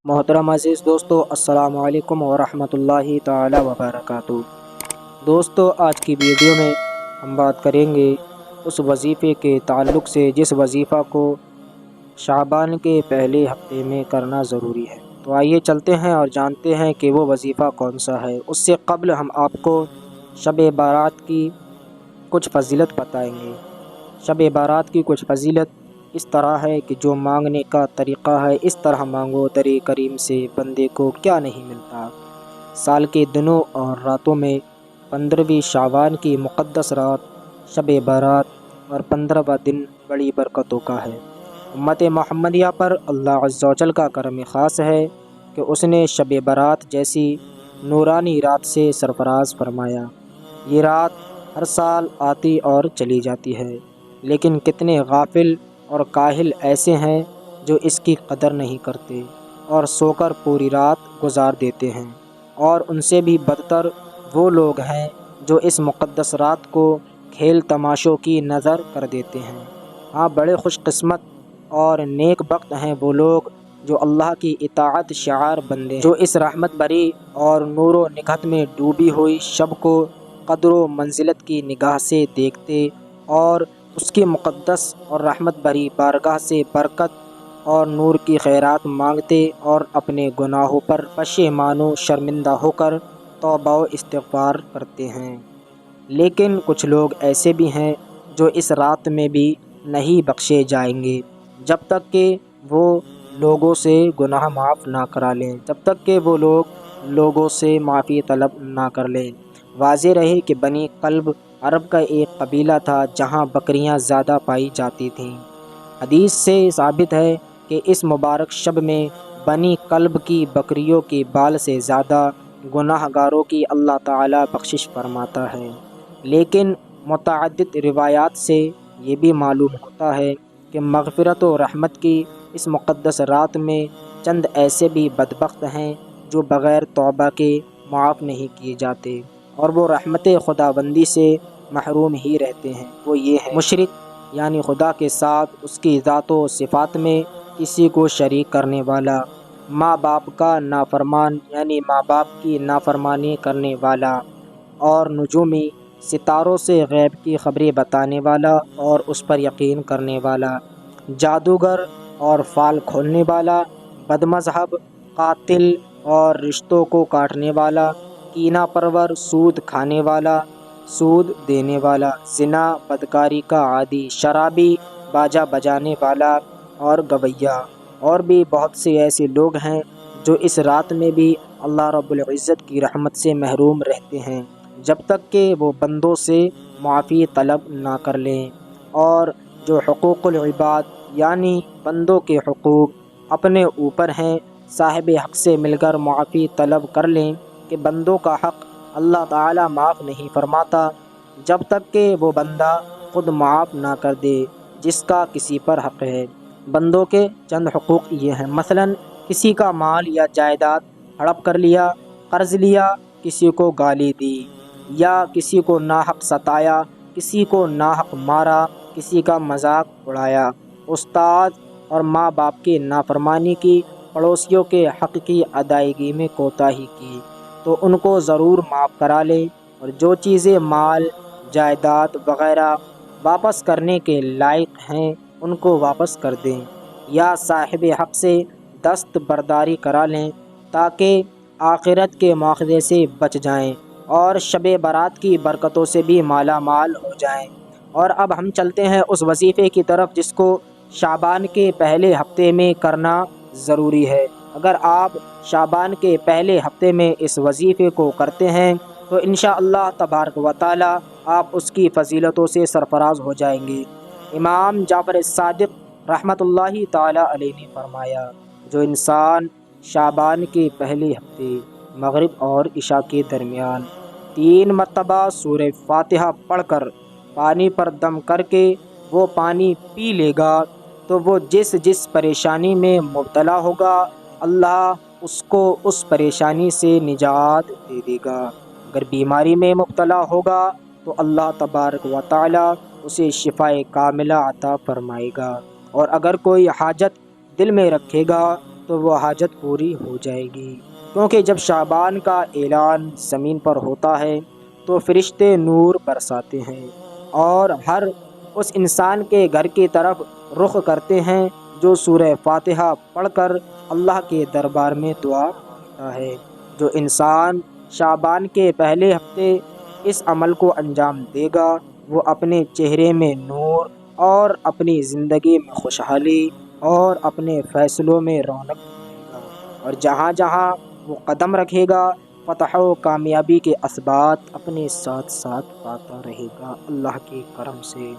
محترم عزیز دوستو، السلام علیکم ورحمۃ اللہ تعالی وبرکاتہ۔ دوستو، آج کی ویڈیو میں ہم بات کریں گے اس وظیفے کے تعلق سے جس وظیفہ کو شعبان کے پہلے ہفتے میں کرنا ضروری ہے۔ تو آئیے چلتے ہیں اور جانتے ہیں کہ وہ وظیفہ کون سا ہے۔ اس سے قبل ہم آپ کو شب بارات کی کچھ فضیلت بتائیں گے۔ شب بارات کی کچھ فضیلت اس طرح ہے کہ جو مانگنے کا طریقہ ہے اس طرح مانگو، در کریم سے بندے کو کیا نہیں ملتا۔ سال کے دنوں اور راتوں میں 15ویں شعبان کی مقدس رات شب بارات اور 15واں دن بڑی برکتوں کا ہے۔ امت محمدیہ پر اللہ عز و جل کا کرم خاص ہے کہ اس نے شب بارات جیسی نورانی رات سے سرفراز فرمایا۔ یہ رات ہر سال آتی اور چلی جاتی ہے، لیکن کتنے غافل اور کاہل ایسے ہیں جو اس کی قدر نہیں کرتے اور سو کر پوری رات گزار دیتے ہیں، اور ان سے بھی بدتر وہ لوگ ہیں جو اس مقدس رات کو کھیل تماشوں کی نظر کر دیتے ہیں۔ ہاں، بڑے خوش قسمت اور نیک بخت ہیں وہ لوگ جو اللہ کی اطاعت شعار بندے ہیں، جو اس رحمت بری اور نور و نکہت میں ڈوبی ہوئی شب کو قدر و منزلت کی نگاہ سے دیکھتے اور اس کی مقدس اور رحمت بری بارگاہ سے برکت اور نور کی خیرات مانگتے اور اپنے گناہوں پر پشیمان و شرمندہ ہو کر توبہ و استغفار کرتے ہیں۔ لیکن کچھ لوگ ایسے بھی ہیں جو اس رات میں بھی نہیں بخشے جائیں گے جب تک کہ وہ لوگوں سے گناہ معاف نہ کرا لیں، جب تک کہ وہ لوگوں سے معافی طلب نہ کر لیں۔ واضح رہے کہ بنی کلب عرب کا ایک قبیلہ تھا جہاں بکریاں زیادہ پائی جاتی تھیں۔ حدیث سے ثابت ہے کہ اس مبارک شب میں بنی کلب کی بکریوں کے بال سے زیادہ گناہ گاروں کی اللہ تعالی بخشش فرماتا ہے۔ لیکن متعدد روایات سے یہ بھی معلوم ہوتا ہے کہ مغفرت و رحمت کی اس مقدس رات میں چند ایسے بھی بدبخت ہیں جو بغیر توبہ کے معاف نہیں کیے جاتے اور وہ رحمت خداوندی سے محروم ہی رہتے ہیں۔ وہ یہ ہے مشرک، یعنی خدا کے ساتھ اس کی ذات و صفات میں کسی کو شریک کرنے والا، ماں باپ کا نافرمان یعنی ماں باپ کی نافرمانی کرنے والا، اور نجومی ستاروں سے غیب کی خبریں بتانے والا اور اس پر یقین کرنے والا، جادوگر اور فال کھولنے والا، بد مذہب، قاتل اور رشتوں کو کاٹنے والا، کینہ پرور، سود کھانے والا، سود دینے والا، زنا، بدکاری کا عادی، شرابی، باجا بجانے والا اور گویہ، اور بھی بہت سے ایسے لوگ ہیں جو اس رات میں بھی اللہ رب العزت کی رحمت سے محروم رہتے ہیں جب تک کہ وہ بندوں سے معافی طلب نہ کر لیں، اور جو حقوق العباد یعنی بندوں کے حقوق اپنے اوپر ہیں صاحب حق سے مل کر معافی طلب کر لیں کہ بندوں کا حق اللہ تعالی معاف نہیں فرماتا جب تک کہ وہ بندہ خود معاف نہ کر دے جس کا کسی پر حق ہے۔ بندوں کے چند حقوق یہ ہیں، مثلا کسی کا مال یا جائیداد ہڑپ کر لیا، قرض لیا، کسی کو گالی دی یا کسی کو ناحق ستایا، کسی کو ناحق مارا، کسی کا مذاق اڑایا، استاد اور ماں باپ کی نافرمانی کی، پڑوسیوں کے حق کی ادائیگی میں کوتاہی کی، تو ان کو ضرور معاف کرا لیں، اور جو چیزیں مال، جائیداد وغیرہ واپس کرنے کے لائق ہیں ان کو واپس کر دیں یا صاحب حق سے دست برداری کرا لیں تاکہ آخرت کے مواخذے سے بچ جائیں اور شب برات کی برکتوں سے بھی مالا مال ہو جائیں۔ اور اب ہم چلتے ہیں اس وظیفے کی طرف جس کو شعبان کے پہلے ہفتے میں کرنا ضروری ہے۔ اگر آپ شعبان کے پہلے ہفتے میں اس وظیفے کو کرتے ہیں تو انشاءاللہ تبارک و تعالی آپ اس کی فضیلتوں سے سرفراز ہو جائیں گے۔ امام جعفر صادق رحمۃ اللہ تعالی علیہ نے فرمایا، جو انسان شعبان کے پہلے ہفتے مغرب اور عشاء کے درمیان 3 مرتبہ سورہ فاتحہ پڑھ کر پانی پر دم کر کے وہ پانی پی لے گا تو وہ جس پریشانی میں مبتلا ہوگا اللہ اس کو اس پریشانی سے نجات دے دے گا۔ اگر بیماری میں مبتلا ہوگا تو اللہ تبارک و تعالی اسے شفائے کاملہ عطا فرمائے گا، اور اگر کوئی حاجت دل میں رکھے گا تو وہ حاجت پوری ہو جائے گی، کیونکہ جب شعبان کا اعلان زمین پر ہوتا ہے تو فرشتے نور برساتے ہیں اور ہر اس انسان کے گھر کی طرف رخ کرتے ہیں جو سورہ فاتحہ پڑھ کر اللہ کے دربار میں دعا مانگتا ہے۔ جو انسان شعبان کے پہلے ہفتے اس عمل کو انجام دے گا وہ اپنے چہرے میں نور اور اپنی زندگی میں خوشحالی اور اپنے فیصلوں میں رونق پائے گا، اور جہاں جہاں وہ قدم رکھے گا فتح و کامیابی کے اسبات اپنے ساتھ ساتھ پاتا رہے گا اللہ کے کرم سے۔